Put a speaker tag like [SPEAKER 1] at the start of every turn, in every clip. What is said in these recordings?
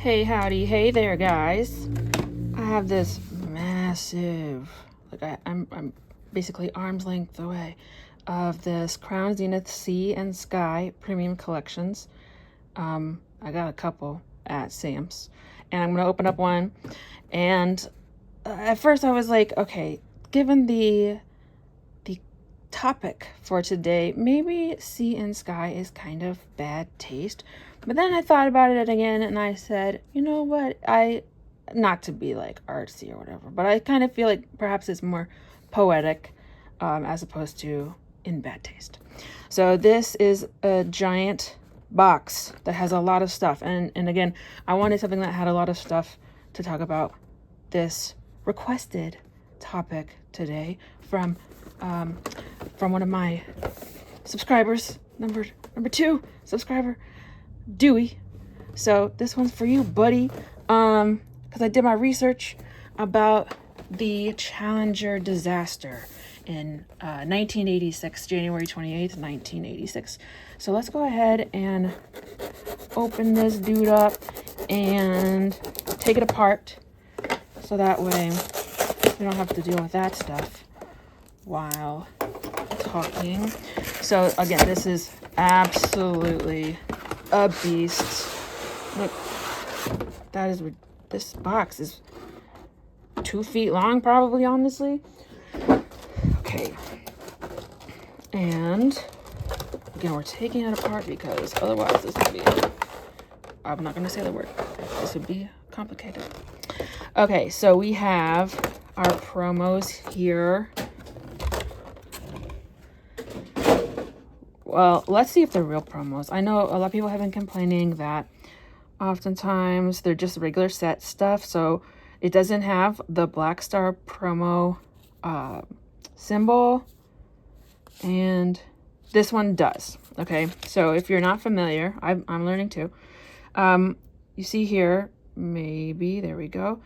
[SPEAKER 1] Hey, howdy, hey there, guys. I have this massive, I'm basically arm's length away of this Crown Zenith Sea and Sky premium collections. I got a couple at Sam's, and I'm gonna open up one. And at first, I was like, okay, given the topic for today, maybe sea and sky is kind of bad taste. But then I thought about it again and I said, you know what? Not to be like artsy or whatever, but I kind of feel like perhaps it's more poetic as opposed to in bad taste. So this is a giant box that has a lot of stuff. And again, I wanted something that had a lot of stuff to talk about this requested topic today from one of my subscribers, number 2 subscriber, Dewey. So this one's for you, buddy, because I did my research about the Challenger disaster in 1986, January 28th, 1986. So let's go ahead and open this dude up and take it apart, so that way we don't have to deal with that stuff while talking. So again, this is absolutely a beast. Look, this box is 2 feet long, probably, honestly. Okay, and again, we're taking it apart because otherwise this would be, I'm not going to say the word, this would be complicated. Okay, so we have our promos here. Well, let's see if they're real promos. I know a lot of people have been complaining that oftentimes they're just regular set stuff, so it doesn't have the Black Star promo symbol, and this one does. Okay, so if you're not familiar, I'm learning too. You see here, maybe, there we go.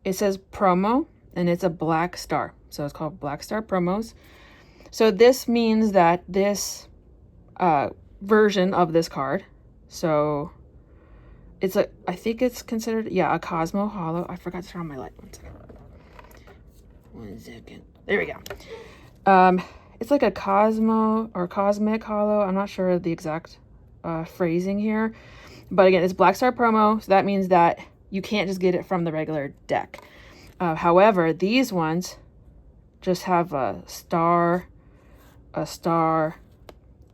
[SPEAKER 1] It says promo, and it's a Black Star, so it's called Black Star promos. So this means that this version of this card, so it's I think it's considered, a Cosmo Hollow. I forgot to turn on my light. 1 second. There we go. It's like a Cosmo or Cosmic Hollow. I'm not sure of the exact phrasing here. But again, it's Black Star promo, so that means that you can't just get it from the regular deck. However, these ones just have a star,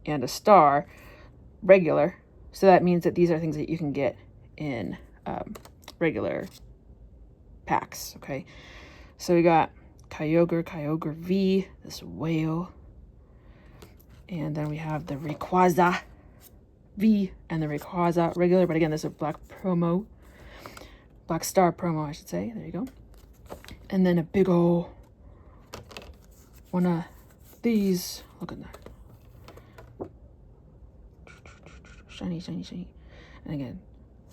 [SPEAKER 1] and a star regular. So that means that these are things that you can get in regular packs. Okay, so we got Kyogre V, this whale, and then we have the Rayquaza V and the Rayquaza regular, but again, this is a Black Star promo, I should say. There you go. And then a big ol' one of these. Look at that. Shiny. And again,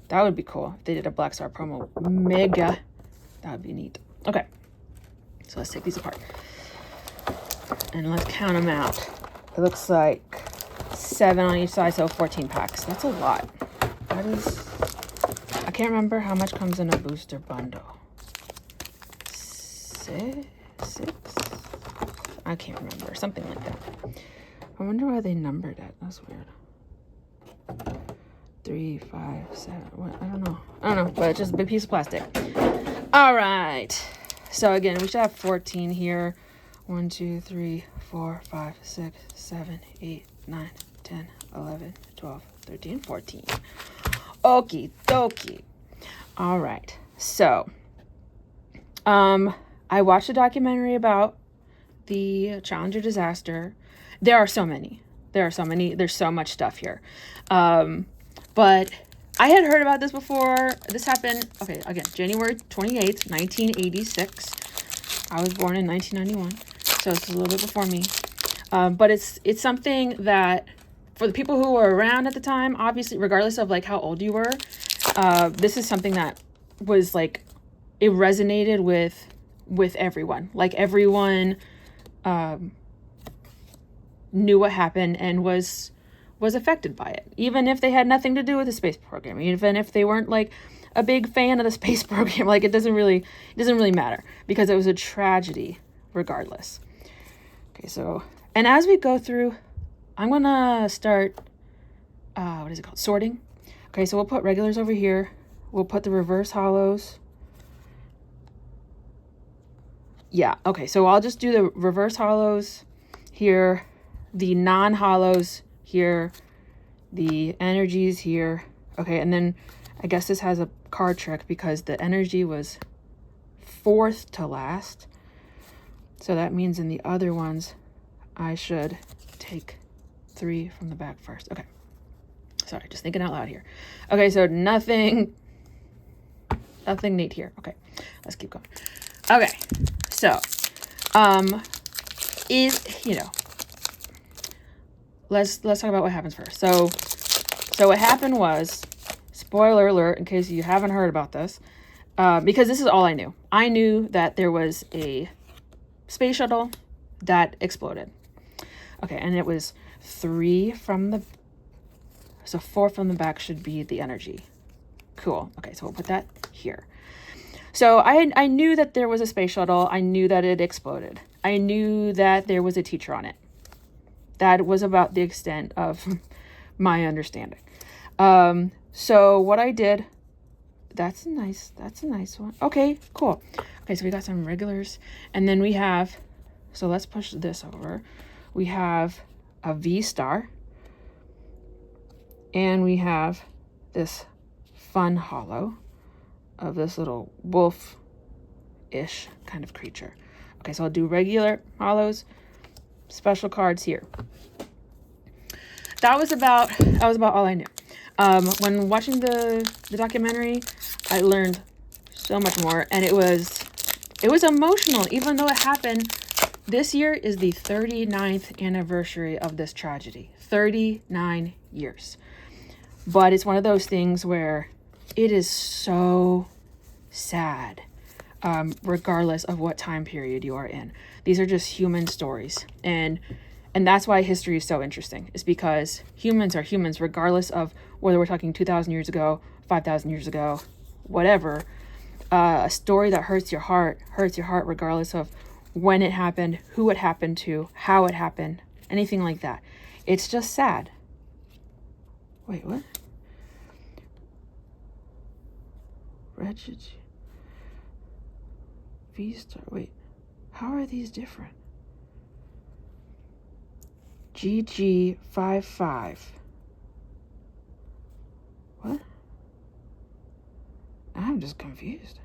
[SPEAKER 1] that would be cool if they did a Black Star promo mega. That would be neat. Okay, so let's take these apart and let's count them out. It looks like 7 on each side, so 14 packs. That's a lot. That is, I can't remember how much comes in a booster bundle. 6? I can't remember. Something like that. I wonder why they numbered it. That's weird. 3, 5, 7. What? I don't know. But it's just a big piece of plastic. All right. So again, we should have 14 here. 1, 2, 3, 4, 5, 6, 7, 8, 9, 10, 11, 12, 13, 14. Okie dokie. All right. So, I watched a documentary about the Challenger disaster. There are so many. There's so much stuff here. But I had heard about this before. This happened, okay, again, January 28th, 1986. I was born in 1991, so it's a little bit before me. But it's something that, for the people who were around at the time, obviously, regardless of like how old you were, this is something that was like, it resonated with everyone. Like everyone knew what happened and was was affected by it, even if they had nothing to do with the space program, even if they weren't like a big fan of the space program. Like it doesn't really matter, because it was a tragedy regardless. Okay, so, and as we go through, I'm gonna start what is it called, sorting. Okay, so we'll put regulars over here, we'll put the reverse hollows. Yeah, okay, so I'll just do the reverse hollows here, the non-hollows here, the energies here. Okay, and then I guess this has a card trick because the energy was fourth to last. So that means in the other ones, I should take 3 from the back first. Okay, sorry, just thinking out loud here. Okay, so nothing neat here. Okay, let's keep going. Okay, so, let's talk about what happens first. So what happened was, spoiler alert, in case you haven't heard about this, because this is all I knew. I knew that there was a space shuttle that exploded. Okay, and it was 3 from the, so 4 from the back should be the energy. Cool. Okay, so we'll put that here. So I knew that there was a space shuttle. I knew that it exploded. I knew that there was a teacher on it. That was about the extent of my understanding. So what I did, that's a nice one. Okay, cool. Okay, so we got some regulars, and then we have, so let's push this over. We have a V star, and we have this fun hollow of this little wolf-ish kind of creature. Okay, so I'll do regular hollows, special cards here. That was about all I knew. When watching the documentary, I learned so much more, and it was emotional, even though it happened. This year is the 39th anniversary of this tragedy. 39 years. But it's one of those things where it is so sad, regardless of what time period you are in. These are just human stories. And that's why history is so interesting, is because humans are humans, regardless of whether we're talking 2,000 years ago, 5,000 years ago, whatever. A story that hurts your heart regardless of when it happened, who it happened to, how it happened, anything like that. It's just sad. Wait, what? Wretched V-star. Wait, how are these different? GG55. What? I'm just confused.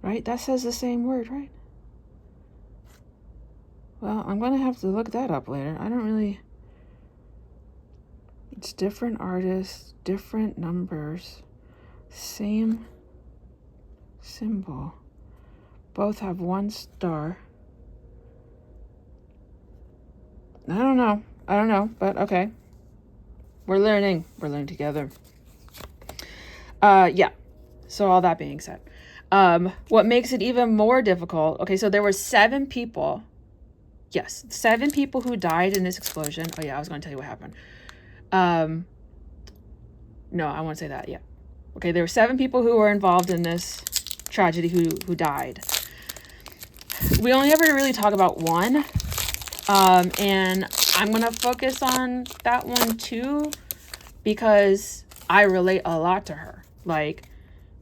[SPEAKER 1] Right? That says the same word, right? Well, I'm going to have to look that up later. I don't really... It's different artists, different numbers, same symbol. Both have 1 star. I don't know, but okay. We're learning together. Yeah. So all that being said, what makes it even more difficult, okay, so there were 7 people. Yes, 7 people who died in this explosion. Oh yeah, I was going to tell you what happened. No, I won't say that yet. Okay, there were 7 people who were involved in this tragedy who died. We only ever really talk about one, and I'm gonna focus on that one too, because I relate a lot to her. Like,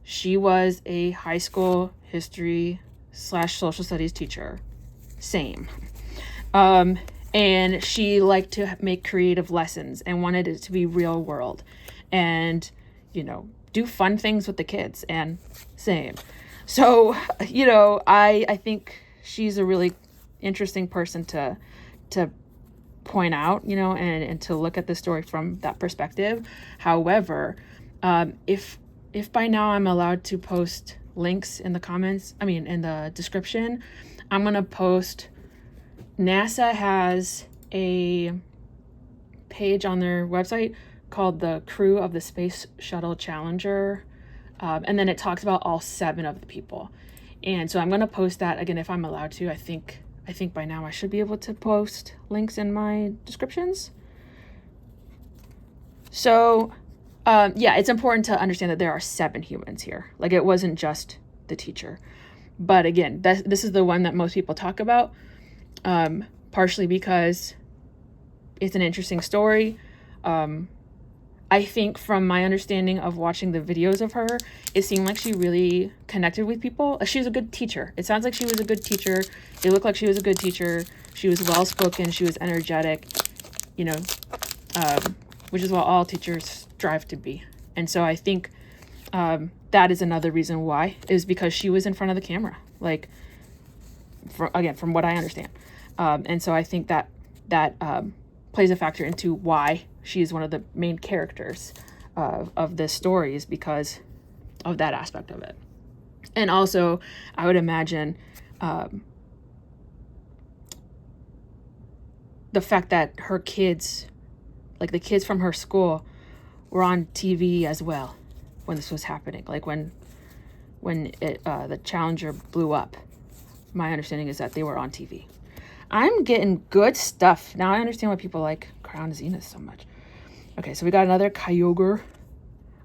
[SPEAKER 1] she was a high school history / social studies teacher. Same. And she liked to make creative lessons and wanted it to be real world and, do fun things with the kids, and same. So, I think she's a really interesting person to point out, and to look at the story from that perspective. However, if by now I'm allowed to post links in the comments, in the description, I'm going to post. NASA has a page on their website called the Crew of the Space Shuttle Challenger. And then it talks about all 7 of the people. And so I'm going to post that again if I'm allowed to. I think I think by now I should be able to post links in my descriptions. So, yeah, it's important to understand that there are 7 humans here. Like, it wasn't just the teacher. But again, this is the one that most people talk about, partially because it's an interesting story. I think from my understanding of watching the videos of her, it seemed like she really connected with people. She was a good teacher. It sounds like she was a good teacher. It looked like she was a good teacher. She was well-spoken. She was energetic, you know, which is what all teachers strive to be. And so I think that is another reason why, is because she was in front of the camera, like, from what I understand. And so I think that plays a factor into why she is one of the main characters of this story, is because of that aspect of it. And also, I would imagine the fact that her kids, like the kids from her school, were on TV as well when this was happening. Like when the Challenger blew up, my understanding is that they were on TV. I'm getting good stuff. Now I understand why people like Crown Zenith so much. Okay, so we got another Kyogre.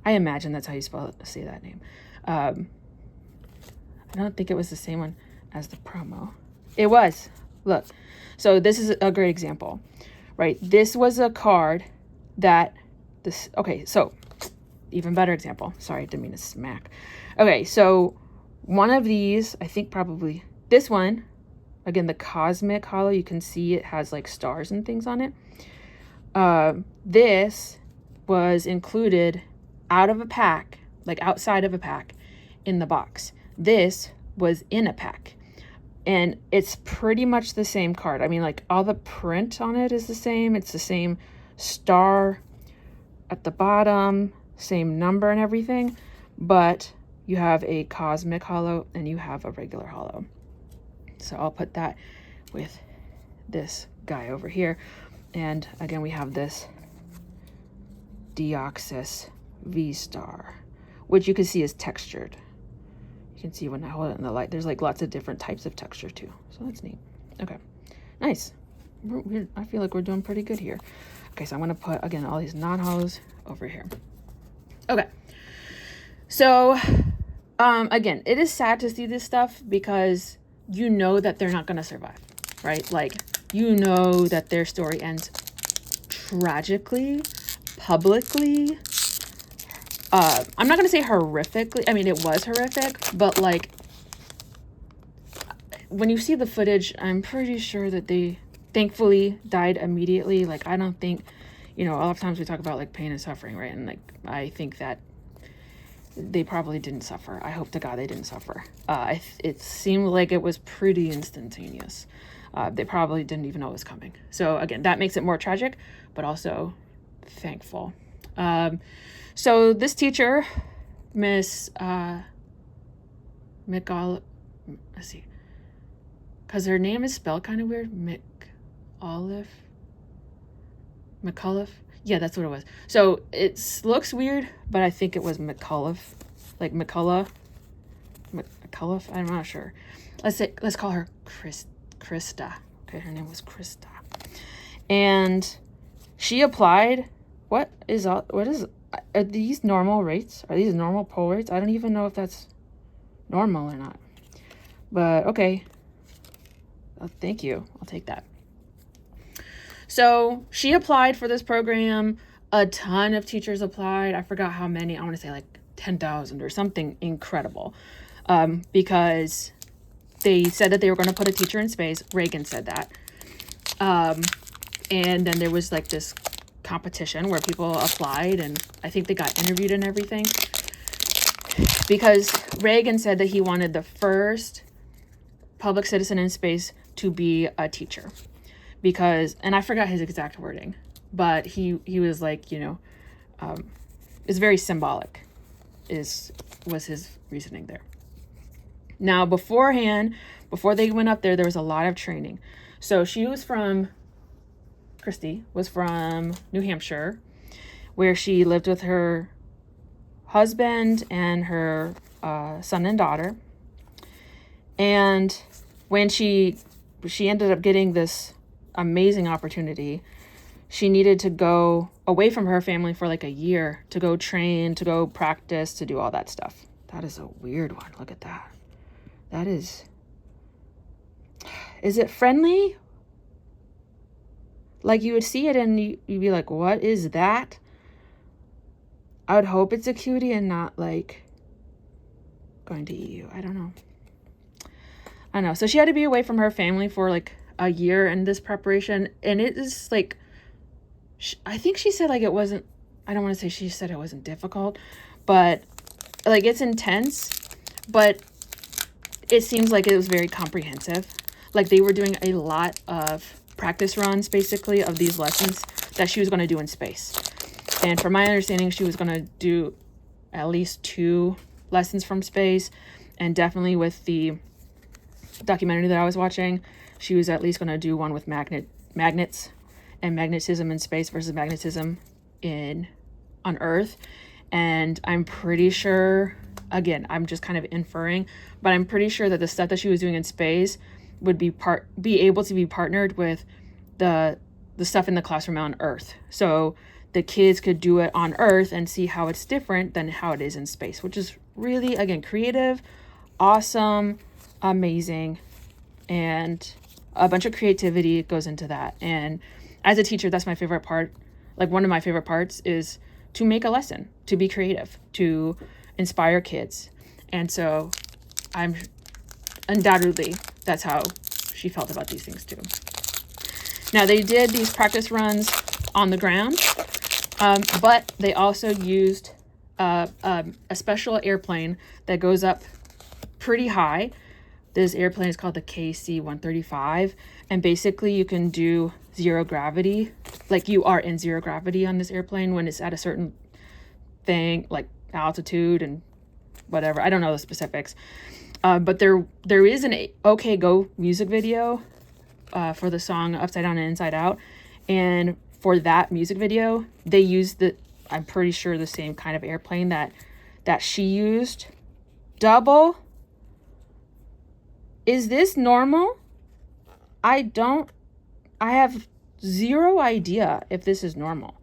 [SPEAKER 1] I imagine that's how you say that name. I don't think it was the same one as the promo. It was. Look. So this is a great example, right? This was a card that this... Okay, so even better example. Sorry, I didn't mean to smack. Okay, so one of these, I think probably this one, again, the Cosmic Hollow, you can see it has like stars and things on it. This was included out of a pack, like outside of a pack in the box. This was in a pack. And it's pretty much the same card. I mean, like, all the print on it is the same. It's the same star at the bottom, same number and everything. But you have a Cosmic Hollow and you have a regular hollow. So I'll put that with this guy over here. And again, we have this Deoxys V-Star, which you can see is textured. You can see when I hold it in the light, there's like lots of different types of texture too. So that's neat. Okay, nice. I feel like we're doing pretty good here. Okay, so I'm gonna put, again, all these non-hollows over here. Okay, so again, it is sad to see this stuff because you know that they're not gonna survive, right? Like, you know that their story ends tragically, publicly. I'm not going to say horrifically. I mean, it was horrific, but like, when you see the footage, I'm pretty sure that they thankfully died immediately. Like, I don't think, you know, a lot of times we talk about like pain and suffering, right? And like, I think that they probably didn't suffer. I hope to God they didn't suffer. It seemed like it was pretty instantaneous. They probably didn't even know it was coming. So again, that makes it more tragic, but also thankful. So this teacher, Miss let's see, because her name is spelled kind of weird, McAuliffe. Yeah, that's what it was. So it looks weird, but I think it was McAuliffe, like McCullough. I'm not sure. Let's call her Krista. Okay, her name was Krista, and she applied. Are these normal rates? Are these normal pull rates? I don't even know if that's normal or not. But okay. Oh, thank you. I'll take that. So she applied for this program. A ton of teachers applied. I forgot how many. I want to say like 10,000 or something incredible. Because they said that they were going to put a teacher in space. Reagan said that. And then there was like this competition where people applied, and I think they got interviewed and everything, because Reagan said that he wanted the first public citizen in space to be a teacher, because, and I forgot his exact wording, but he was like, you know, it's very symbolic was his reasoning there. Now before they went up there was a lot of training. So Christy was from New Hampshire, where she lived with her husband and her son and daughter. And when she she ended up getting this amazing opportunity. She needed to go away from her family for like a year to go train, to go practice, to do all that stuff. That is a weird one. Look at that. That is it friendly? Like, you would see it and you'd be like, what is that? I would hope it's a cutie and not like going to eat you. I don't know. So she had to be away from her family for like a year in this preparation. And it is like, I think she said like it wasn't, I don't want to say she said it wasn't difficult, but like it's intense, but it seems like it was very comprehensive. Like they were doing a lot of practice runs basically of these lessons that she was going to do in space. And from my understanding, she was going to do at least 2 lessons from space. And definitely with the documentary that I was watching, she was at least going to do one with magnets and magnetism in space versus magnetism on Earth. And I'm pretty sure, again, I'm just kind of inferring, but I'm pretty sure that the stuff that she was doing in space would be able to be partnered with the stuff in the classroom on Earth. So the kids could do it on Earth and see how it's different than how it is in space, which is really, again, creative, awesome, amazing, and a bunch of creativity goes into that. And as a teacher, that's my favorite part. Like one of my favorite parts is to make a lesson, to be creative, to inspire kids. And so I'm undoubtedly, that's how she felt about these things too. Now they did these practice runs on the ground, but they also used a special airplane that goes up pretty high. This airplane is called the KC-135, and basically you can do zero gravity, like you are in zero gravity on this airplane when it's at a certain thing, like altitude and whatever. I don't know the specifics, but there is an OK Go music video for the song Upside Down and Inside Out, and for that music video they used I'm pretty sure the same kind of airplane that she used. Double. Is this normal? I have zero idea if this is normal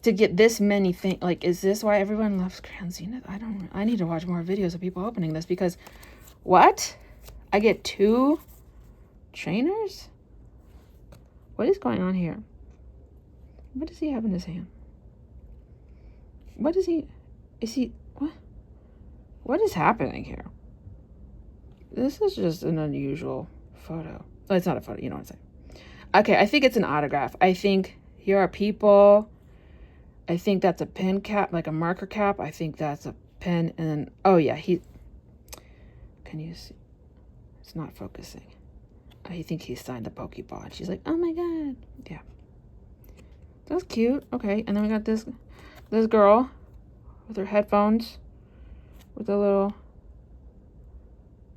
[SPEAKER 1] to get this many things. Like, is this why everyone loves Crown Zenith? I need to watch more videos of people opening this, because what? I get 2 trainers? What is going on here? What does he have in his hand? What is he, what is happening here? This is just an unusual photo. Oh, it's not a photo, you know what I'm saying. Okay, I think it's an autograph. I think here are people. I think that's a pen cap, like a marker cap. I think that's a pen, and then, oh yeah, can you see? It's not focusing. I think he signed the Pokeball. She's like, oh my God. Yeah. That's cute. Okay, and then we got this girl with her headphones with a little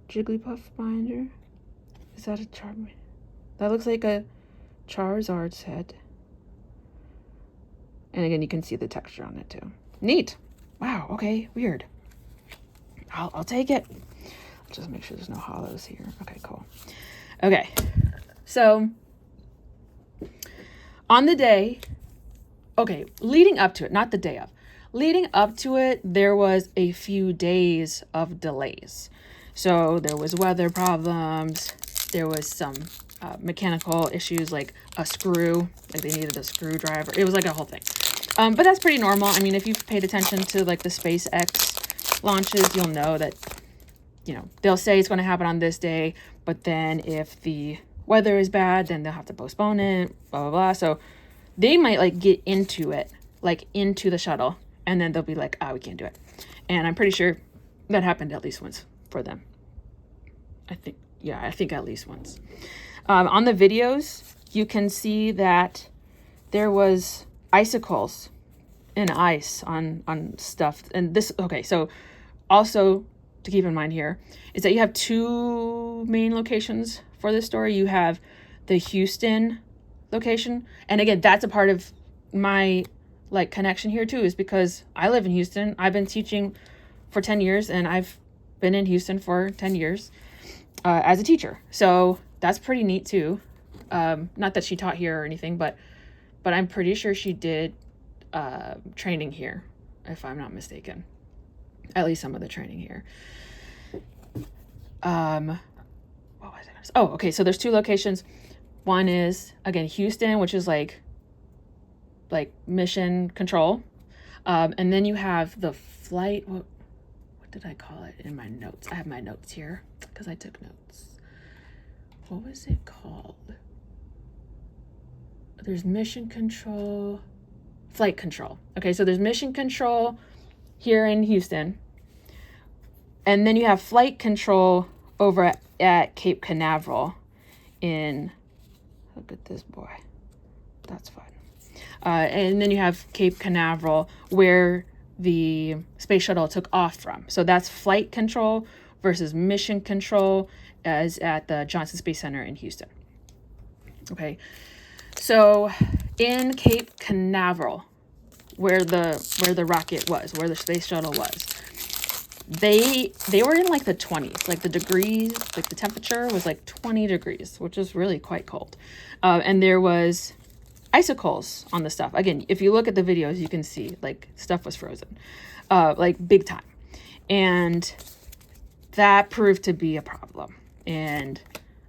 [SPEAKER 1] Jigglypuff behind her. Is that a Charmander? That looks like a Charizard's head. And again, you can see the texture on it too. Neat. Wow. Okay. Weird. I'll take it. I'll just make sure there's no hollows here. Okay. Cool. Okay. So on the day, leading up to it, not the day of, leading up to it, there was a few days of delays. So there was weather problems. There was some mechanical issues, like a screw, like they needed a screwdriver. It was like a whole thing. But that's pretty normal. I mean, if you've paid attention to like the SpaceX launches, you'll know that, they'll say it's going to happen on this day, but then if the weather is bad, then they'll have to postpone it, blah, blah, blah. So they might like get into it, like into the shuttle, and then they'll be like, we can't do it. And I'm pretty sure that happened at least once for them. I think at least once. On the videos, you can see that there was icicles and ice on stuff. And this, okay, so also to keep in mind here is that you have 2 main locations for this story. You have the Houston location. And again, that's a part of my like connection here too, is because I live in Houston. I've been teaching for 10 years and I've been in Houston for 10 years. as a teacher. So that's pretty neat too. Not that she taught here or anything, but I'm pretty sure she did training here, if I'm not mistaken. At least some of the training here. What was I? Oh, okay. So there's 2 locations. One is, again, Houston, which is like mission control. And then you have the flight. What did I call it in my notes? I have my notes here because I took notes. What was it called? There's mission control, flight control. Okay, so there's mission control here in Houston. And then you have flight control over at Cape Canaveral in, look at this boy. That's fun. And then you have Cape Canaveral where the space shuttle took off from. So that's flight control versus mission control as at the Johnson Space Center in Houston. Okay. So in Cape Canaveral, where the rocket was, where the space shuttle was, they were in like the 20s, like the degrees, like the temperature was like 20 degrees, which is really quite cold. And there was icicles on the stuff. Again, if you look at the videos, you can see like stuff was frozen, like big time. And that proved to be a problem. And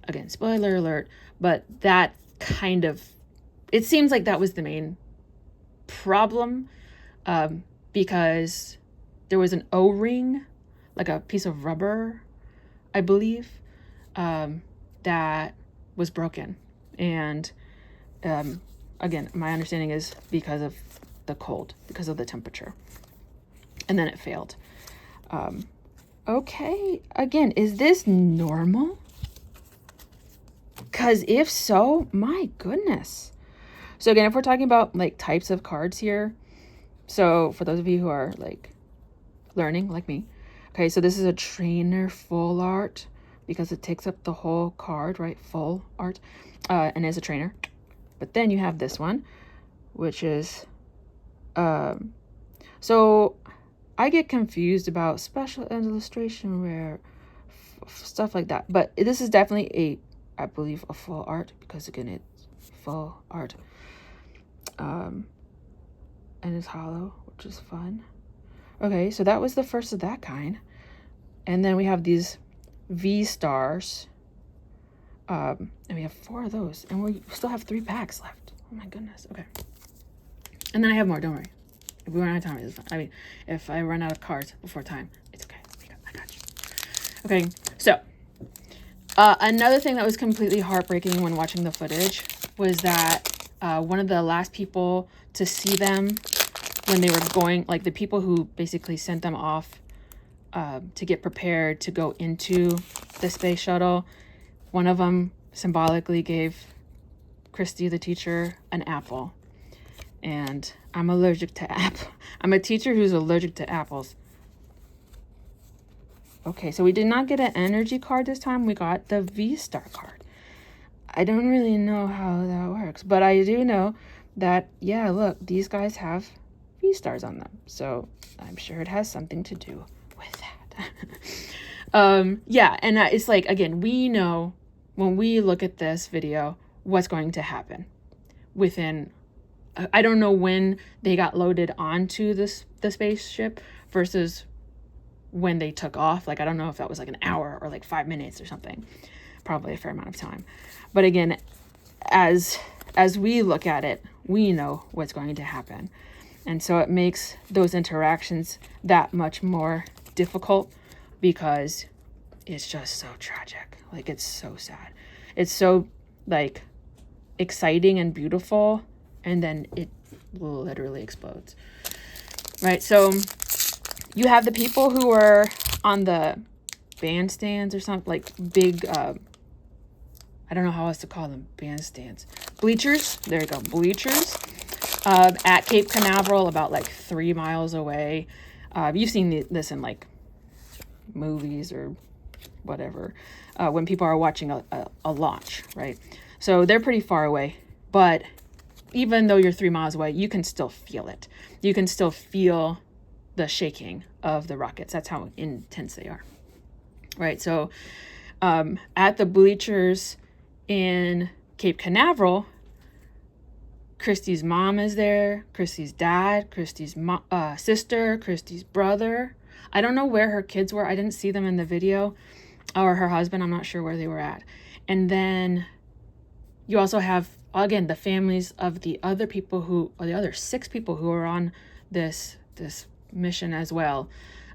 [SPEAKER 1] again, spoiler alert, but that kind of, it seems like that was the main problem, because there was an O-ring, like a piece of rubber, I believe, that was broken. And again, my understanding is because of the cold, because of the temperature. And then it failed. Okay, again, is this normal? Because if so, my goodness. So again, if we're talking about like types of cards here, so for those of you who are like learning like me, okay, so this is a trainer full art because it takes up the whole card, right? Full art, and is a trainer. But then you have this one, which is, so I get confused about special illustration rare stuff like that. But this is definitely I believe a full art because again, it's full art. And it's hollow, which is fun. Okay, so that was the first of that kind. And then we have these V stars. And we have 4 of those. And we still have 3 packs left. Oh my goodness. Okay. And then I have more, don't worry. If we run out of time, it's fine. I mean, if I run out of cards before time, it's okay. I got you. Okay, so another thing that was completely heartbreaking when watching the footage was that one of the last people to see them when they were going, like the people who basically sent them off to get prepared to go into the space shuttle, one of them symbolically gave Christy, the teacher, an apple. And I'm allergic to apple. I'm a teacher who's allergic to apples. Okay, so we did not get an energy card this time. We got the V-Star card. I don't really know how that works, but I do know that, yeah, look, these guys have V-Stars on them. So I'm sure it has something to do with that. Yeah, and it's like, again, we know when we look at this video what's going to happen within, I don't know when they got loaded onto the spaceship versus when they took off. Like, I don't know if that was like an hour or like 5 minutes or something. Probably a fair amount of time. But again, as we look at it, we know what's going to happen. And so it makes those interactions that much more difficult because it's just so tragic. Like, it's so sad. It's so like exciting and beautiful, and then it literally explodes. Right? So you have the people who are on the bandstands or something, like big, I don't know how else to call them, bandstands. Bleachers, there you go, bleachers, at Cape Canaveral, about like 3 miles away. You've seen this in like movies or whatever, when people are watching a launch, right? So they're pretty far away, but even though you're 3 miles away, you can still feel it. You can still feel the shaking of the rockets. That's how intense they are, right? So At the bleachers in Cape Canaveral, Christy's mom is there, Christy's dad, Christy's sister, Christy's brother. I don't know where her kids were. I didn't see them in the video, or her husband. I'm not sure where they were at. And then you also have, again, the families of the other people or the other 6 people who are on this mission as well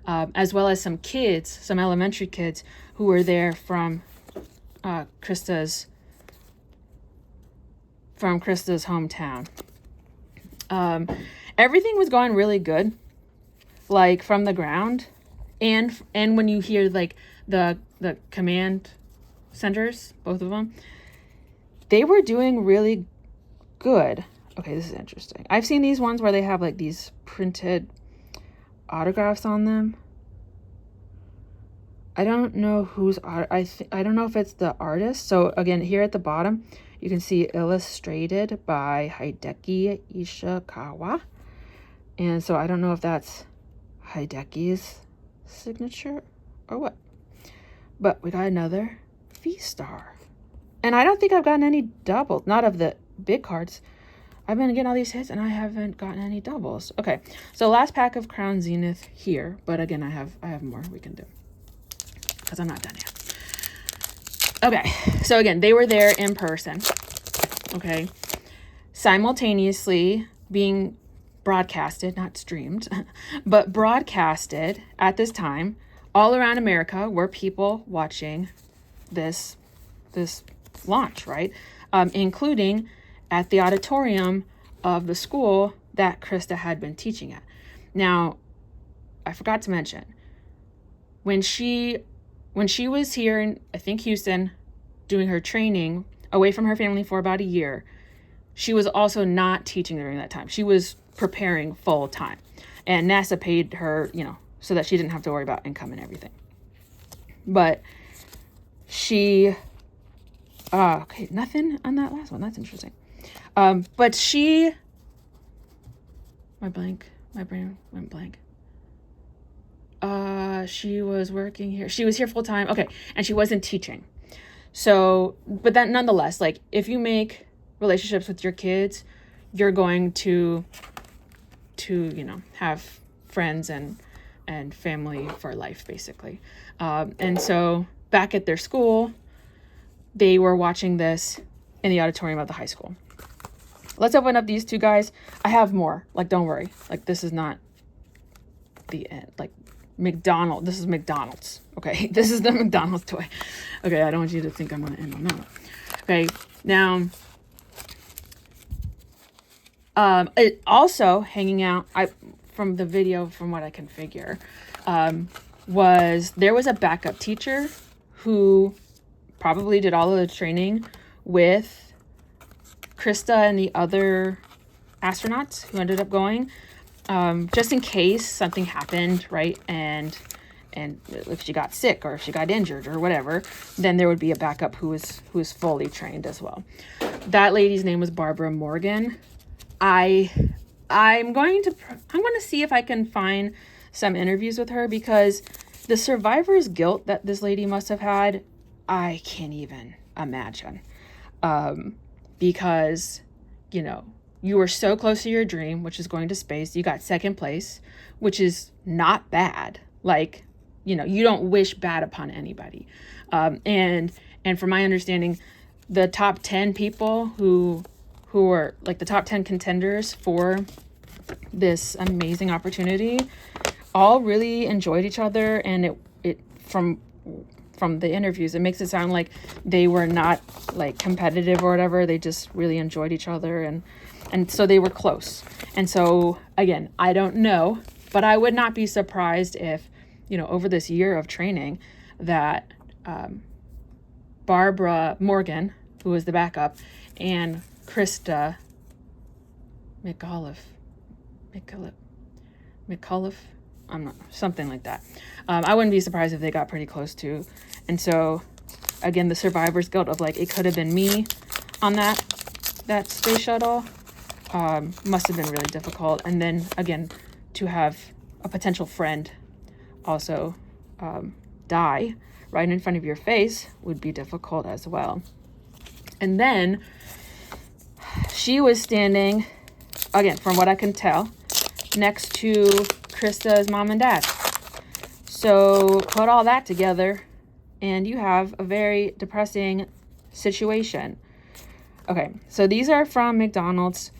[SPEAKER 1] as some kids, some elementary kids who were there from Krista's hometown. Everything was going really good, like from the ground, and when you hear like the command centers, both of them, they were doing really good. Okay, this is interesting. I've seen these ones where they have like these printed autographs on them. I don't know who's I don't know if it's the artist. So again, here at the bottom, you can see illustrated by Hideki Ishikawa. And so I don't know if that's Hideki's signature or what. But we got another V-Star. And I don't think I've gotten any doubles, not of the big cards. I've been getting all these hits and I haven't gotten any doubles. Okay, so last pack of Crown Zenith here. But again, I have more we can do, because I'm not done yet. Okay, so again, they were there in person. Okay, simultaneously being broadcasted, not streamed, but broadcasted at this time all around America were people watching this launch, right? Including at the auditorium of the school that Krista had been teaching at. Now, I forgot to mention, when she was here in, I think, Houston, doing her training away from her family for about a year, she was also not teaching during that time. She was preparing full time, and NASA paid her, so that she didn't have to worry about income and everything. But she, okay, nothing on that last one. That's interesting. But my brain went blank. She was working here. She was here full time. Okay. And she wasn't teaching. So, but that nonetheless, like, if you make relationships with your kids, you're going to have friends and family for life, basically. And so back at their school, they were watching this in the auditorium of the high school. Let's open up these 2 guys. I have more. Like, don't worry. Like, this is not the end. Like, this is McDonald's. Okay, this is the McDonald's toy. Okay, I don't want you to think I'm going to end on that one. Okay, now, it also hanging out, from the video, from what I can figure, there was a backup teacher who probably did all of the training with Krista and the other astronauts who ended up going, just in case something happened, right? And if she got sick or if she got injured or whatever, then there would be a backup who was fully trained as well. That lady's name was Barbara Morgan. I'm going to see if I can find some interviews with her, because the survivor's guilt that this lady must have had, I can't even imagine. Because, you were so close to your dream, which is going to space. You got 2nd place, which is not bad. Like, you don't wish bad upon anybody. And from my understanding, the top 10 people who were like the top 10 contenders for this amazing opportunity all really enjoyed each other. And it from the interviews, it makes it sound like they were not like competitive or whatever. They just really enjoyed each other. And so they were close. And so, again, I don't know, but I would not be surprised if, over this year of training, that Barbara Morgan, who was the backup, and Krista McAuliffe, I'm not, something like that. I wouldn't be surprised if they got pretty close too. And so, again, the survivor's guilt of like, it could have been me on that space shuttle, must have been really difficult. And then again, to have a potential friend also die right in front of your face would be difficult as well. And then she was standing, again, from what I can tell, next to Krista's mom and dad. So put all that together and you have a very depressing situation. Okay, so these are from McDonald's.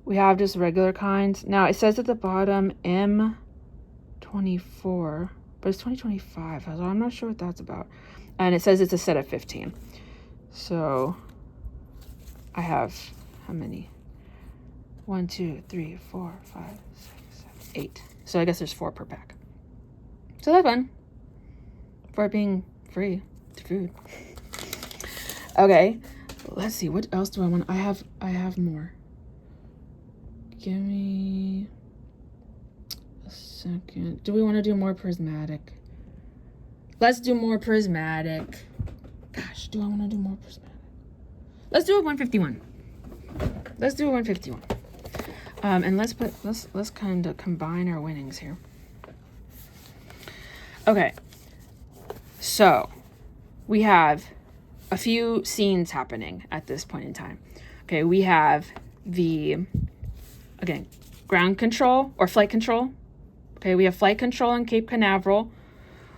[SPEAKER 1] We have just regular kinds. Now it says at the bottom M24, but it's 2025, so I'm not sure what that's about. And it says it's a set of 15. So I have, how many? 1, 2, 3, 4, 5, 6, 7, 8. So I guess there's 4 per pack. So that's fun for it being free food. Okay, let's see. What else do I want? I have more. Give me a second. Do we want to do more prismatic? Let's do more prismatic. Gosh, do I want to do more prismatic? Let's do a 151. Let's do a 151. And let's kind of combine our winnings here. Okay. So, we have a few scenes happening at this point in time. Okay, we have the, again, ground control or flight control. Okay, we have flight control in Cape Canaveral.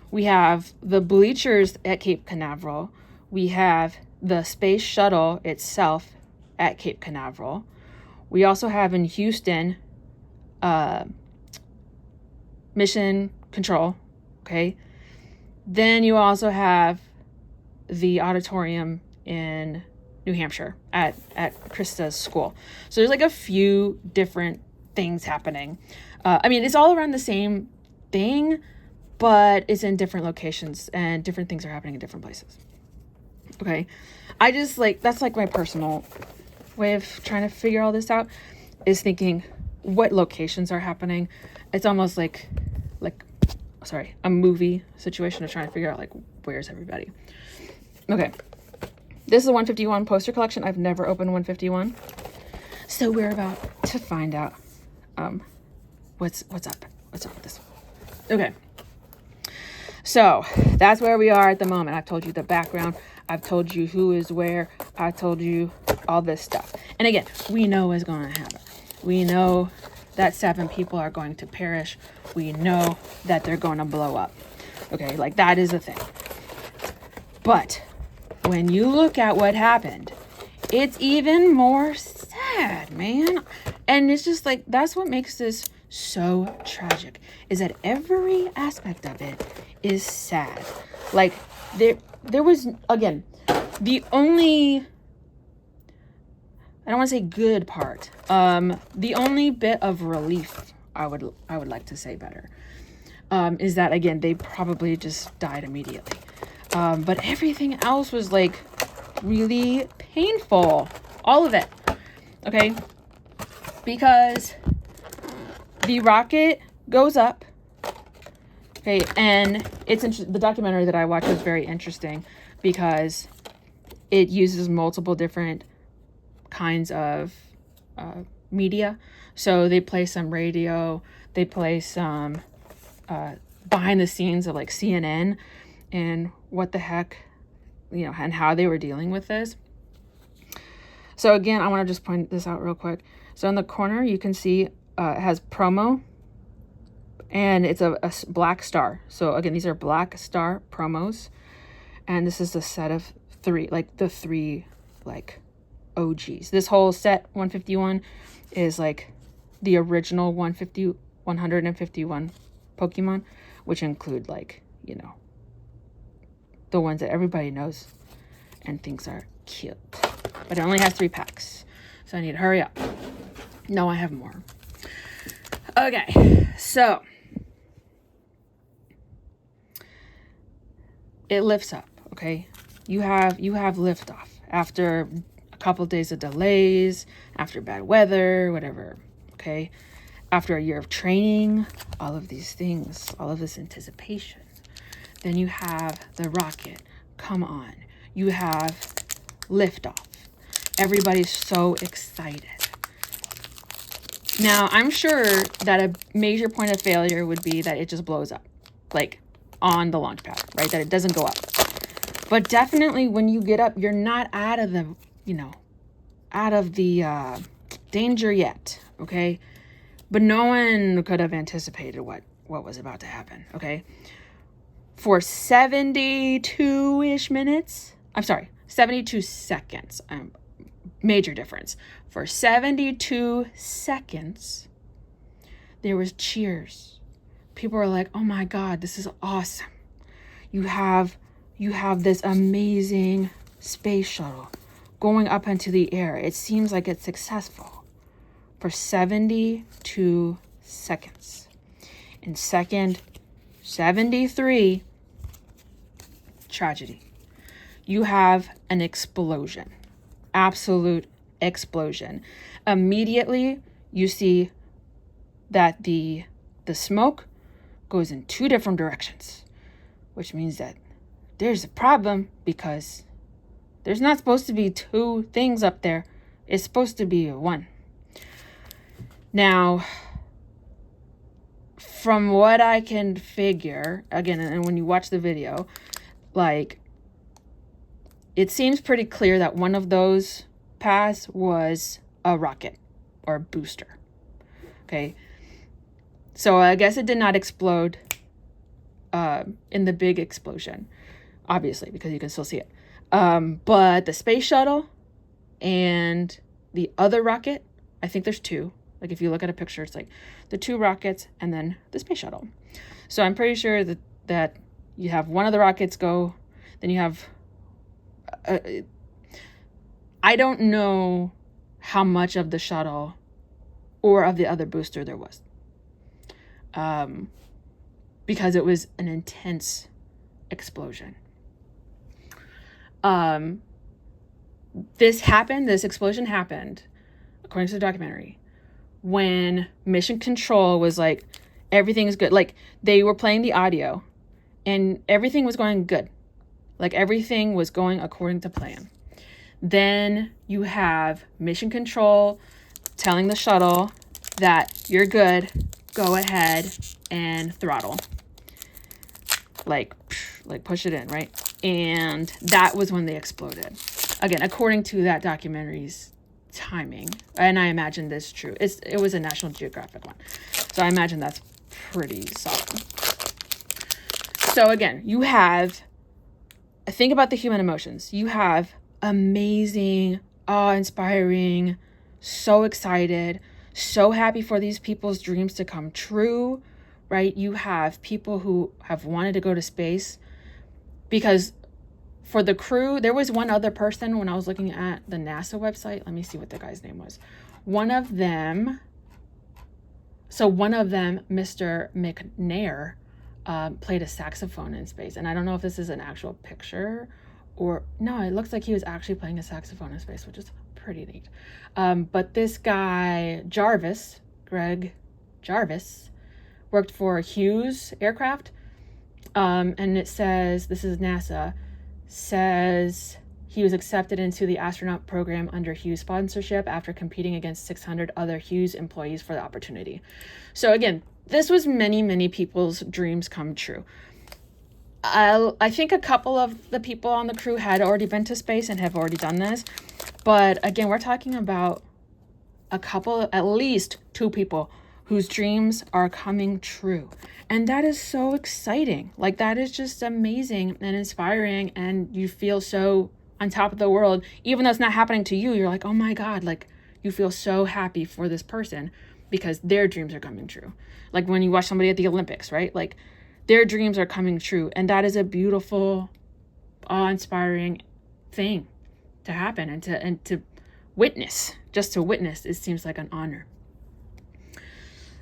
[SPEAKER 1] We have the bleachers at Cape Canaveral. We have the space shuttle itself at Cape Canaveral. We also have in Houston, mission control, okay? Then you also have the auditorium in New Hampshire at Krista's school. So there's like a few different things happening. I mean, it's all around the same thing, but it's in different locations and different things are happening in different places. Okay. I just like, that's like my personal way of trying to figure all this out, is thinking what locations are happening. It's almost like a movie situation of trying to figure out like, where's everybody? Okay. This is a 151 poster collection. I've never opened 151. So we're about to find out what's up with this one. Okay. So that's where we are at the moment. I've told you the background. I've told you who is where. I told you all this stuff. And again, we know what's going to happen. We know that 7 people are going to perish. We know that they're going to blow up. Okay, like that is a thing. But when you look at what happened, it's even more sad, man. And it's just like, that's what makes this so tragic, is that every aspect of it is sad. Like there was, again, the only, I don't want to say good part, the only bit of relief, I would like to say better, is that, again, they probably just died immediately. But everything else was like really painful. All of it. Okay. Because the rocket goes up. Okay. And the documentary that I watched was very interesting because it uses multiple different kinds of media. So they play some radio, they play some behind the scenes of like CNN and what the heck, and how they were dealing with this. So again, I want to just point this out real quick. So in the corner, you can see it has promo, and it's a black star. So again, these are black star promos, and this is a set of 3, like the 3 like OGs. This whole set 151 is like the original 151 Pokemon, which include like, the ones that everybody knows and thinks are cute. But it only has 3 packs. So I need to hurry up. No, I have more. Okay, so it lifts up, okay? You have liftoff after a couple of days of delays, after bad weather, whatever, okay? After a year of training, all of these things, all of this anticipation. Then you have the rocket come on. You have liftoff. Everybody's so excited. Now, I'm sure that a major point of failure would be that it just blows up. like on the launch pad, right? That it doesn't go up. But definitely when you get up, you're not out of the, out of the danger yet, okay? But no one could have anticipated what was about to happen, okay? For 72-ish minutes, I'm sorry, 72 seconds, major difference. For 72 seconds, there was cheers. People were like, oh my God, this is awesome. You have this amazing space shuttle going up into the air. It seems like it's successful. For 72 seconds. In second 73, tragedy. You have an explosion. Absolute explosion. Immediately, you see that the smoke goes in 2 different directions, which means that there's a problem because there's not supposed to be 2 things up there. It's supposed to be 1. Now, from what I can figure, again, and when you watch the video, like, it seems pretty clear that one of those paths was a rocket or a booster. Okay. So I guess it did not explode in the big explosion, obviously, because you can still see it. But the space shuttle and the other rocket, I think there's 2. Like if you look at a picture, it's like the 2 rockets and then the space shuttle. So I'm pretty sure that you have one of the rockets go, then you have, I don't know how much of the shuttle or of the other booster there was. Because it was an intense explosion. This explosion happened, according to the documentary, when Mission Control was like, everything's good. Like, they were playing the audio and everything was going good. Like, everything was going according to plan. Then you have Mission Control telling the shuttle that you're good, go ahead and throttle. Like push it in, right? And that was when they exploded. Again, according to that documentary's timing, and I imagine this is true. It was a National Geographic one, so I imagine that's pretty solid. So again, you have, think about the human emotions. You have amazing, awe-inspiring, so excited, so happy for these people's dreams to come true, right? You have people who have wanted to go to space, because for the crew, there was one other person when I was looking at the NASA website. Let me see what the guy's name was. One of them, Mr. McNair, played a saxophone in space. And I don't know if this is an actual picture or no, it looks like he was actually playing a saxophone in space, which is pretty neat. But this guy, Greg Jarvis, worked for Hughes Aircraft. And it says, this is NASA, says he was accepted into the astronaut program under Hughes sponsorship after competing against 600 other Hughes employees for the opportunity. So again, this was many, many people's dreams come true. I think a couple of the people on the crew had already been to space and have already done this. But again, we're talking about at least 2 people whose dreams are coming true. And that is so exciting. Like, that is just amazing and inspiring. And you feel so on top of the world, even though it's not happening to you. You're like, oh my God, like, you feel so happy for this person because their dreams are coming true. Like when you watch somebody at the Olympics, right? Like, their dreams are coming true. And that is a beautiful, awe-inspiring thing to happen and to witness. Just to witness, it seems like an honor.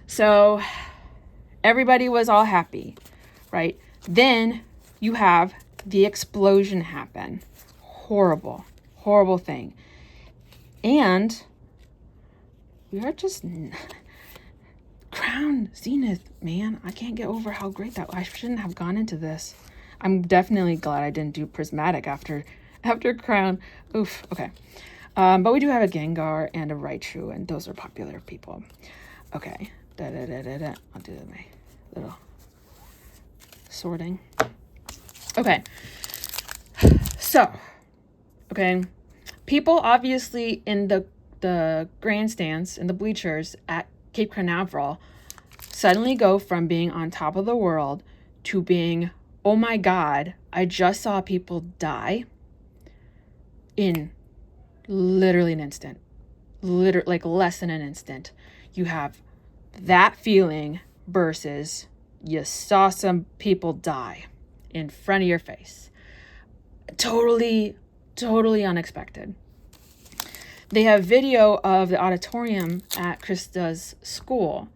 [SPEAKER 1] So everybody was all happy, right? Then you have the explosion happen. Horrible, horrible thing. And we are just Crown Zenith, man. I can't get over how great that was. I shouldn't have gone into this. I'm definitely glad I didn't do Prismatic after Crown. Oof, okay. But we do have a Gengar and a Raichu, and those are popular people. Okay. I'll do my little sorting. Okay. So, okay. People obviously in the grandstands and the bleachers at Cape Canaveral suddenly go from being on top of the world to being, oh my God, I just saw people die in literally an instant. Like less than an instant. You have that feeling versus you saw some people die in front of your face. Totally unexpected. They have video of the auditorium at Krista's school.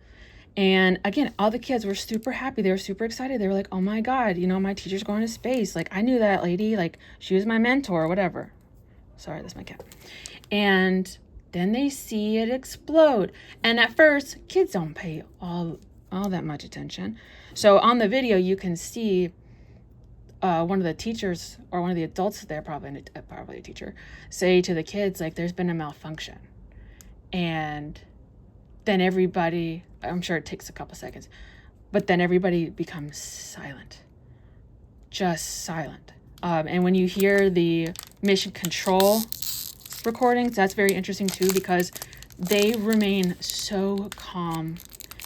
[SPEAKER 1] And again, all the kids were super happy. They were super excited. They were like, oh my God, my teacher's going to space. Like, I knew that lady. Like, she was my mentor or whatever. Sorry, that's my cat. And then they see it explode. And at first, kids don't pay all that much attention. So on the video, you can see one of the teachers or one of the adults there, probably a teacher, say to the kids, like, there's been a malfunction. And then everybody, I'm sure it takes a couple seconds, but then everybody becomes silent. Just silent. And when you hear the mission control recordings, that's very interesting too, because they remain so calm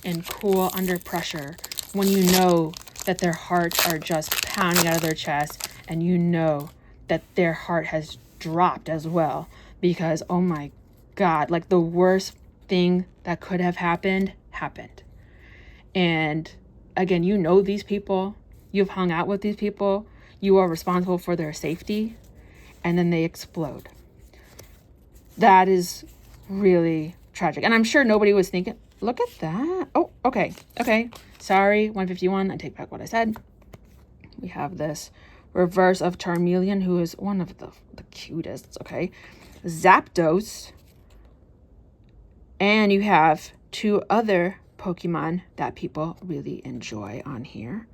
[SPEAKER 1] and cool under pressure when you know that their hearts are just pounding out of their chest, and you know that their heart has dropped as well, because oh my God, like the worst thing that could have happened. And again, these people, you've hung out with these people, you are responsible for their safety, and then they explode. That is really tragic. And I'm sure nobody was thinking, look at that. Oh, okay. Sorry, 151. I take back what I said. We have this reverse of Charmeleon, who is one of the cutest, okay? Zapdos. And you have two other Pokemon that people really enjoy on here.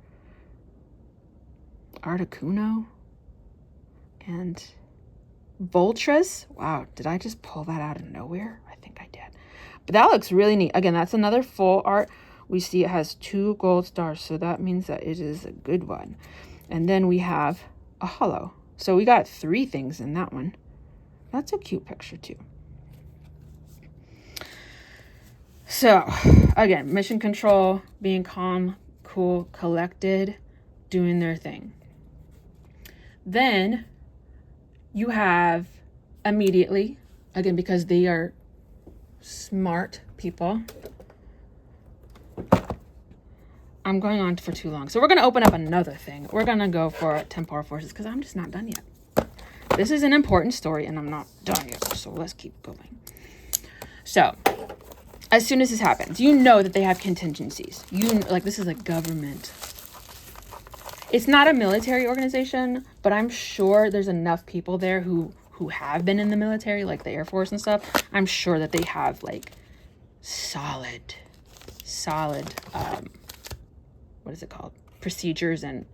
[SPEAKER 1] Articuno and Voltras. Wow, did I just pull that out of nowhere? I think I did. But that looks really neat. Again, that's another full art. We see it has 2 gold stars, so that means that it is a good one. And then we have a holo. So we got 3 things in that one. That's a cute picture too. So, again, mission control, being calm, cool, collected, doing their thing. Then you have immediately, again, because they are smart people. I'm going on for too long. So we're going to open up another thing. We're going to go for Temporal Forces because I'm just not done yet. This is an important story and I'm not done yet. So let's keep going. So as soon as this happens, you know that they have contingencies. This is a government. It's not a military organization, but I'm sure there's enough people there who have been in the military, like the Air Force and stuff. I'm sure that they have like solid, what is it called? Procedures and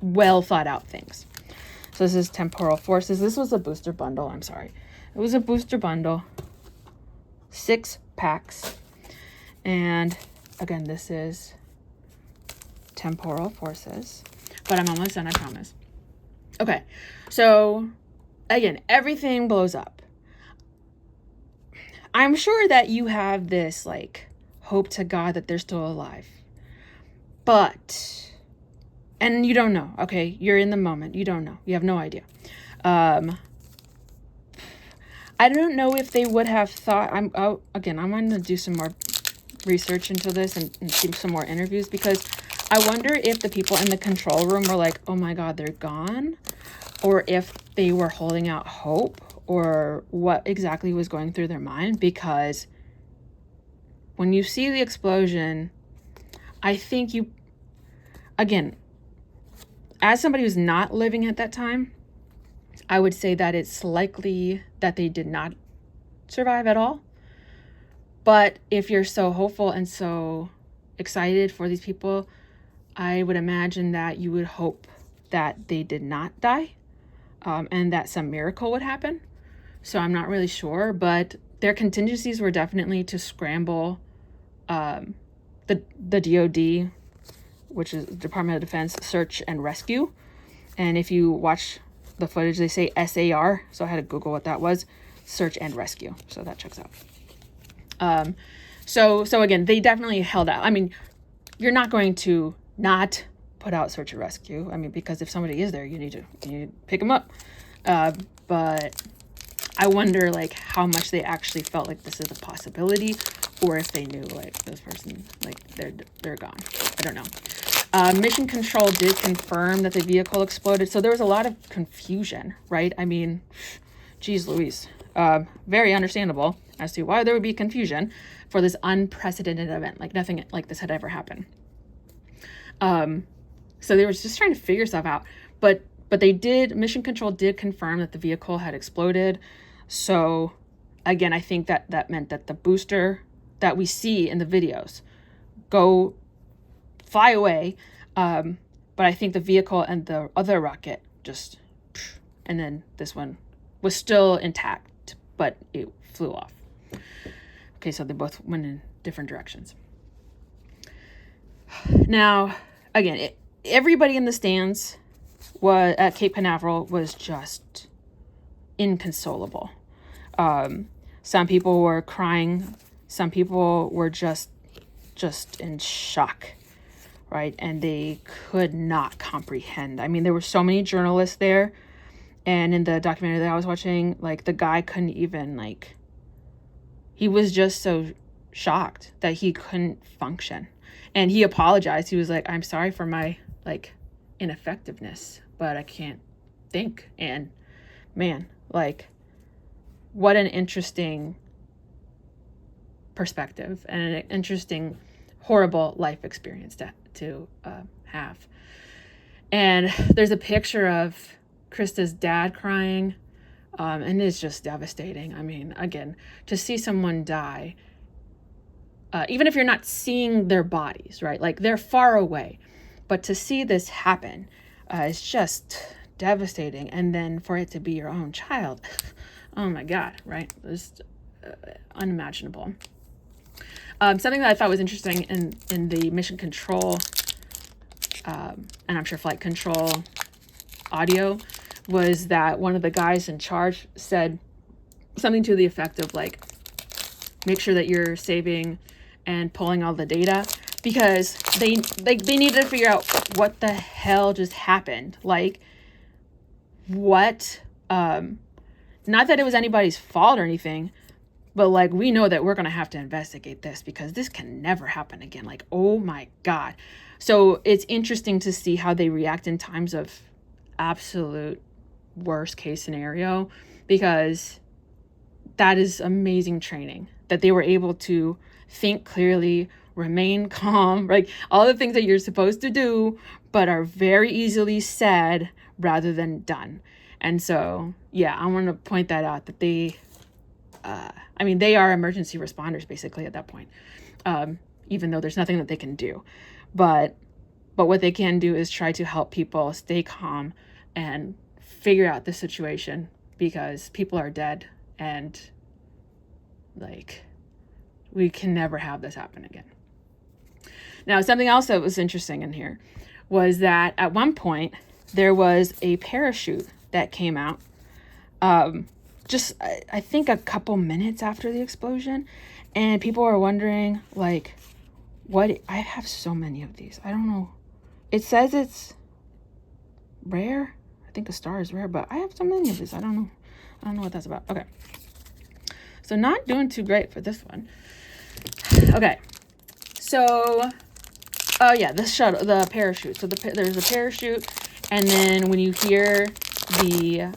[SPEAKER 1] well thought out things. So this is Temporal Forces. This was a booster bundle. I'm sorry. It was a booster bundle. 6 packs. And again, this is Temporal Forces. But I'm almost done, I promise. Okay. So again, everything blows up. I'm sure that you have this like hope to God that they're still alive. But, and you don't know, okay? You're in the moment. You don't know. You have no idea. I don't know if they would have thought, I'm going to do some more research into this and see some more interviews, because I wonder if the people in the control room were like, oh my God, they're gone, or if they were holding out hope, or what exactly was going through their mind. Because when you see the explosion, I think again, as somebody who's not living at that time, I would say that it's likely that they did not survive at all. But if you're so hopeful and so excited for these people, I would imagine that you would hope that they did not die, and that some miracle would happen. So I'm not really sure, but their contingencies were definitely to scramble the DOD which is Department of Defense Search and Rescue. And if you watch the footage, they say SAR. So I had to Google what that was. Search and Rescue. So that checks out. So again, they definitely held out. I mean, you're not going to not put out search and rescue. I mean, because if somebody is there, you need to pick them up. But I wonder like how much they actually felt like this is a possibility, or if they knew like this person, like they're gone. I don't know. Mission Control did confirm that the vehicle exploded. So there was a lot of confusion, right? I mean, geez Louise. Very understandable as to why there would be confusion for this unprecedented event. Like nothing like this had ever happened. So they were just trying to figure stuff out. But Mission Control did confirm that the vehicle had exploded. So again, I think that meant that the booster that we see in the videos fly away. But I think the vehicle and the other rocket and then this one was still intact, but it flew off. Okay, so they both went in different directions. Now, again, everybody in the stands at Cape Canaveral was just inconsolable. Some people were crying. Some people were just in shock, right? And they could not comprehend. I mean, there were so many journalists there. And in the documentary that I was watching, like the guy couldn't even he was just so shocked that he couldn't function. And he apologized. He was like, I'm sorry for my ineffectiveness, but I can't think. And man, what an interesting perspective and an interesting, horrible life experience to have. And there's a picture of Krista's dad crying, and it's just devastating. I mean, again, to see someone die, even if you're not seeing their bodies, right? Like they're far away, but to see this happen is just devastating. And then for it to be your own child, oh my God, right? It's unimaginable. Something that I thought was interesting in the Mission Control, and I'm sure Flight Control audio, was that one of the guys in charge said something to the effect of make sure that you're saving and pulling all the data, because they needed to figure out what the hell just happened. What, not that it was anybody's fault or anything, but we know that we're going to have to investigate this because this can never happen again. Oh my God. So it's interesting to see how they react in times of absolute worst case scenario, because that is amazing training that they were able to think clearly, remain calm, all the things that you're supposed to do, but are very easily said rather than done. And so, yeah, I want to point that out, that they are emergency responders basically at that point, even though there's nothing that they can do. But what they can do is try to help people stay calm and figure out the situation, because people are dead and we can never have this happen again. Now, something else that was interesting in here was that at one point there was a parachute that came out, I think a couple minutes after the explosion, and people are wondering what. I have so many of these. I don't know. It says it's rare. I think the star is rare, but I have so many of these. I don't know what that's about. Okay. So not doing too great for this one. Okay. So, the parachute. So there's a parachute, and then when you hear the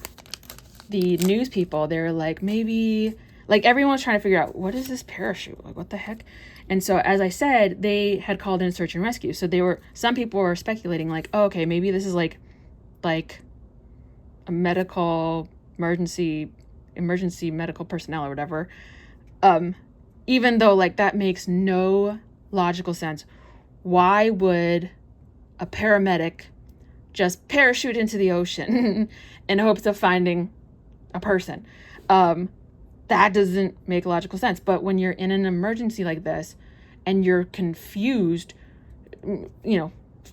[SPEAKER 1] news people, they're maybe everyone's trying to figure out, what is this parachute? What the heck? And so, as I said, they had called in search and rescue. So some people were speculating oh, okay, maybe this is like a medical emergency medical personnel or whatever. Even though that makes no logical sense. Why would a paramedic just parachute into the ocean in hopes of finding a person? That doesn't make logical sense. But when you're in an emergency like this and you're confused,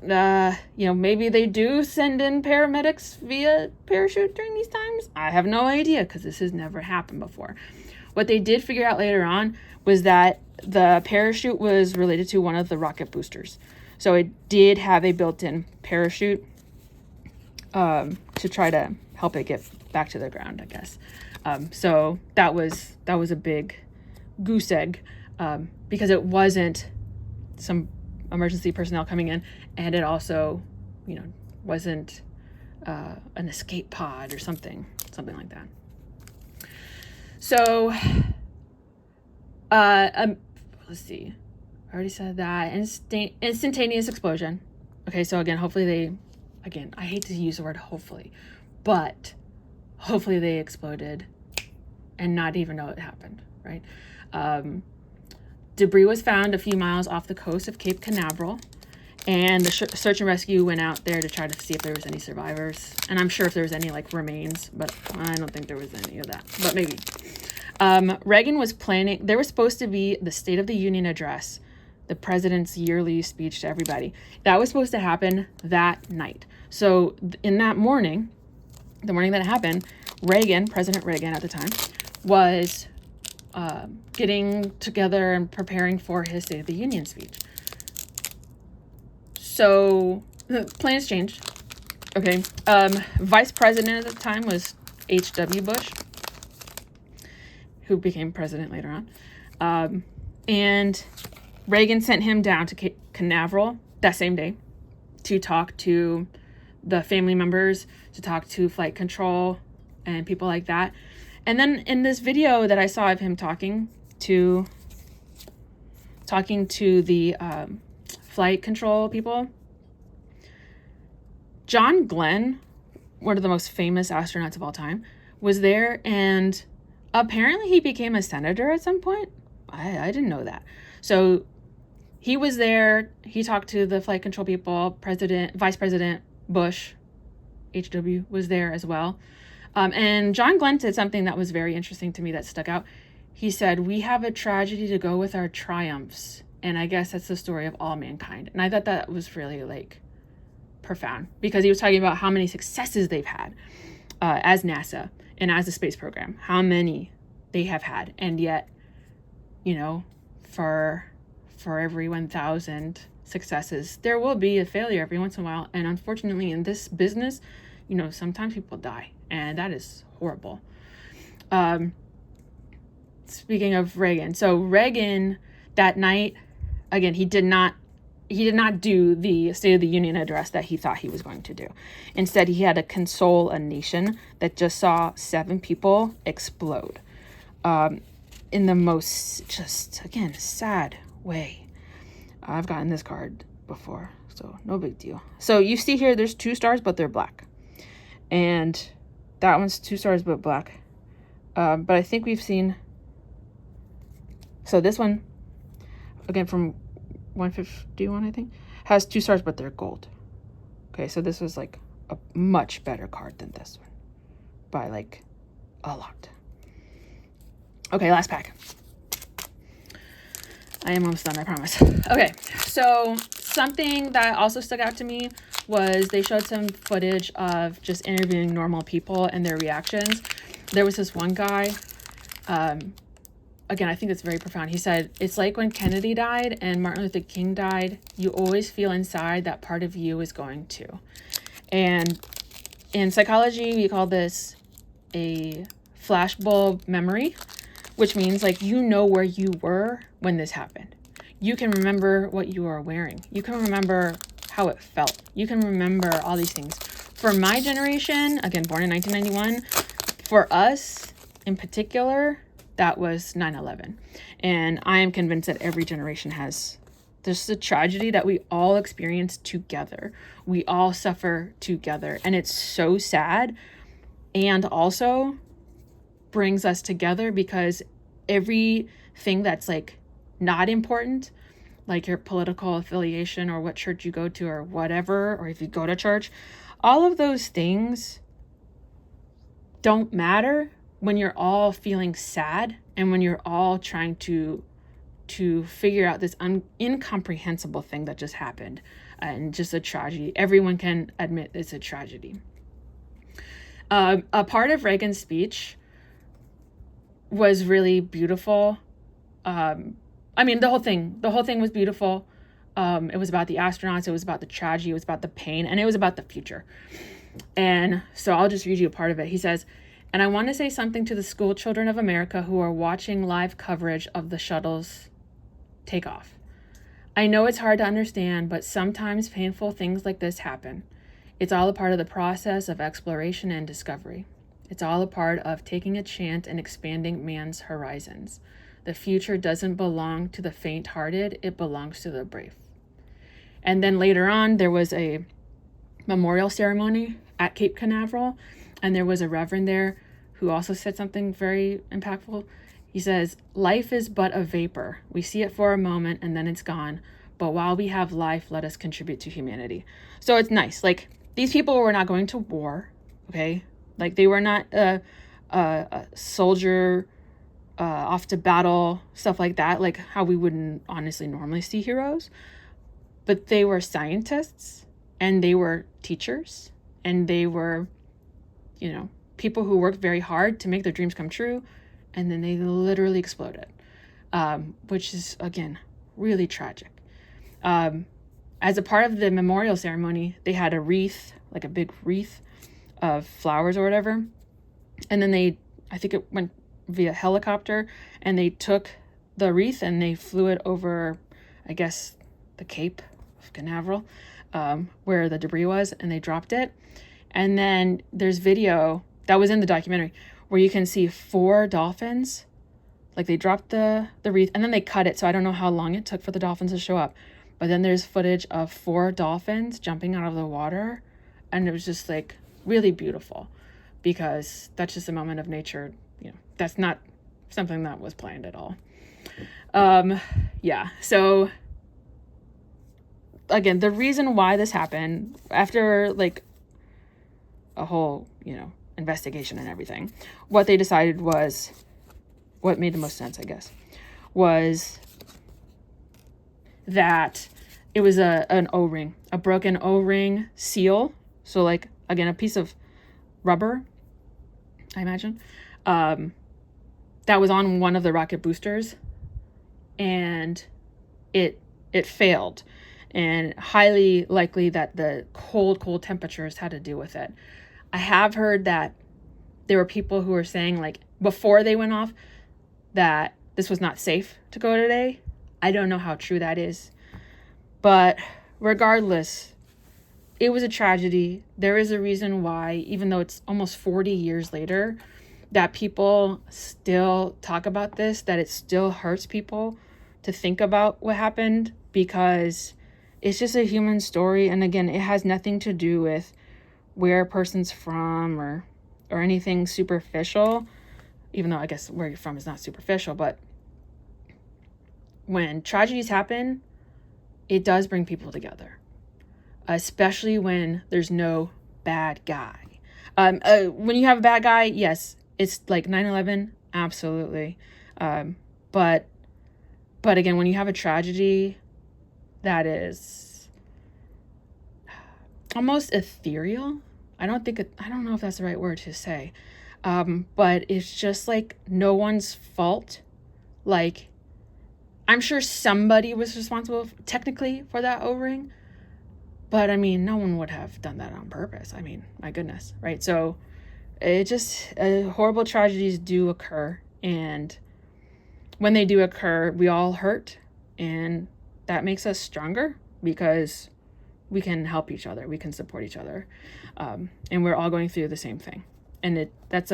[SPEAKER 1] maybe they do send in paramedics via parachute during these times. I have no idea because this has never happened before. What they did figure out later on was that the parachute was related to one of the rocket boosters. So it did have a built-in parachute to try to help it get back to the ground, I guess. So that was a big goose egg because it wasn't some emergency personnel coming in, and it also, wasn't an escape pod or something like that. So, let's see. I already said that. Instantaneous explosion. Okay, so again, I hate to use the word hopefully, but hopefully they exploded and not even know it happened, right? Debris was found a few miles off the coast of Cape Canaveral, and the search and rescue went out there to try to see if there was any survivors. And I'm sure if there was any remains, but I don't think there was any of that, but maybe. Reagan was planning, there was supposed to be the State of the Union address, the president's yearly speech to everybody. That was supposed to happen that night. So in that morning, the morning that it happened, President Reagan at the time, was getting together and preparing for his State of the Union speech. So the plans changed. Okay. Vice president at the time was H.W. Bush, who became president later on. And Reagan sent him down to Canaveral that same day to talk to the family members, to talk to flight control and people like that. And then in this video that I saw of him talking to the flight control people, John Glenn, one of the most famous astronauts of all time, was there, and apparently he became a senator at some point. I didn't know that. So he was there. He talked to the flight control people. Vice President Bush, HW, was there as well. And John Glenn said something that was very interesting to me that stuck out. He said, "We have a tragedy to go with our triumphs. And I guess that's the story of all mankind." And I thought that was really profound, because he was talking about how many successes they've had as NASA and as the space program, how many they have had. And yet, for every 1,000 successes, there will be a failure every once in a while. And unfortunately, in this business, sometimes people die, and that is horrible. Speaking of Reagan, so Reagan that night, again, he did not do the State of the Union address that he thought he was going to do. Instead, he had to console a nation that just saw 7 people explode in the most, just, again, sad way. I've gotten this card before, so no big deal. So you see here, there's 2 stars, but they're black. And that one's 2 stars, but black. But I think we've seen... So this one, again, from 151, I think, has 2 stars, but they're gold. Okay, so this was a much better card than this one by a lot. Okay, last pack. I am almost done, I promise. Okay, so something that also stuck out to me was they showed some footage of just interviewing normal people and their reactions. There was this one guy, again, I think it's very profound. He said, "It's like when Kennedy died and Martin Luther King died, you always feel inside that part of you is going to." And in psychology, we call this a flashbulb memory, which means where you were when this happened. You can remember what you were wearing. You can remember how it felt. You can remember all these things. For my generation, again, born in 1991, for us in particular, that was 9/11. And I am convinced that every generation has. There's a tragedy that we all experience together. We all suffer together. And it's so sad, and also brings us together, because everything that's not important, like your political affiliation or what church you go to or whatever, or if you go to church, all of those things don't matter when you're all feeling sad and when you're all trying to to figure out this incomprehensible thing that just happened, and just a tragedy. Everyone can admit it's a tragedy. A part of Reagan's speech was really beautiful. I mean, the whole thing was beautiful. It was about the astronauts, it was about the tragedy, it was about the pain, and it was about the future. And so I'll just read you a part of it. He says, "And I want to say something to the school children of America who are watching live coverage of the shuttle's takeoff. I know it's hard to understand, but sometimes painful things like this happen. It's all a part of the process of exploration and discovery. It's all a part of taking a chance and expanding man's horizons. The future doesn't belong to the faint-hearted, it belongs to the brave." And then later on, there was a memorial ceremony at Cape Canaveral, and there was a reverend there who also said something very impactful. He says, "Life is but a vapor. We see it for a moment and then it's gone. But while we have life, let us contribute to humanity." So it's nice. Like, these people were not going to war, okay? Like, they were not a soldier off to battle, stuff like that, like how we wouldn't honestly normally see heroes. But they were scientists, and they were teachers, and they were, people who worked very hard to make their dreams come true, and then they literally exploded, which is, again, really tragic. As a part of the memorial ceremony, they had a wreath, like a big wreath of flowers or whatever, and then I think it went via helicopter, and they took the wreath and they flew it over, I guess, the Cape of Canaveral, where the debris was, and they dropped it. And then there's video that was in the documentary where you can see 4 dolphins, like they dropped the wreath, and then they cut it, so I don't know how long it took for the dolphins to show up. But then there's footage of 4 dolphins jumping out of the water, and it was just like really beautiful, because that's just a moment of nature. That's not something that was planned at all. Yeah, so again, the reason why this happened, after like a whole, investigation and everything, what they decided was, what made the most sense, I guess, was that it was an O-ring, a broken O-ring seal. So like, again, a piece of rubber, I imagine, that was on one of the rocket boosters, and it failed, and highly likely that the cold temperatures had to do with it. I have heard that there were people who were saying, like, before they went off, that this was not safe to go today. I don't know how true that is, but regardless, it was a tragedy. There is a reason why, even though it's almost 40 years later, that people still talk about this, that it still hurts people to think about what happened, because it's just a human story. And again, it has nothing to do with where a person's from or anything superficial, even though I guess where you're from is not superficial. But when tragedies happen, it does bring people together, especially when there's no bad guy. When you have a bad guy, yes, it's like 9/11, absolutely. But again, when you have a tragedy that is almost ethereal, I don't know if that's the right word to say, but it's just like no one's fault. Like, I'm sure somebody was responsible technically for that O-ring, but I mean, no one would have done that on purpose. I mean, my goodness, right? So it just, horrible tragedies do occur, and when they do occur, we all hurt, and that makes us stronger, because we can help each other, we can support each other, and we're all going through the same thing. And that's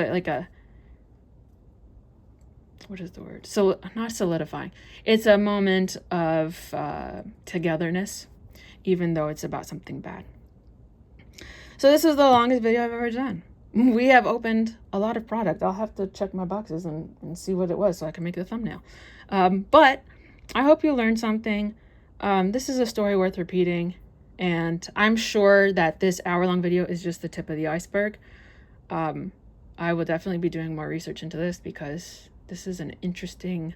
[SPEAKER 1] what is the word? So, not solidifying. It's a moment of togetherness, even though it's about something bad. So this is the longest video I've ever done. We have opened a lot of product. I'll have to check my boxes and see what it was so I can make the thumbnail. But I hope you learned something. This is a story worth repeating, and I'm sure that this hour-long video is just the tip of the iceberg. I will definitely be doing more research into this, because this is an interesting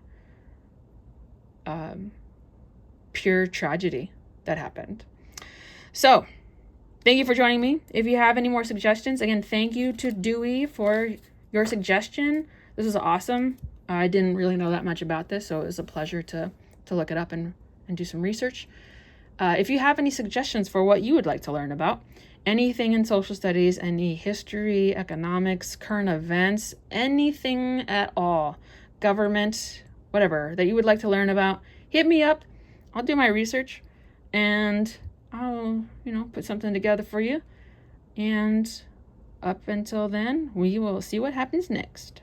[SPEAKER 1] pure tragedy that happened. So thank you for joining me. If you have any more suggestions, again, thank you to Dewey for your suggestion. This is awesome. I didn't really know that much about this, so it was a pleasure to look it up and do some research. If you have any suggestions for what you would like to learn about, anything in social studies, any history, economics, current events, anything at all, government, whatever that you would like to learn about, hit me up. I'll do my research and I'll, put something together for you. And up until then, we will see what happens next.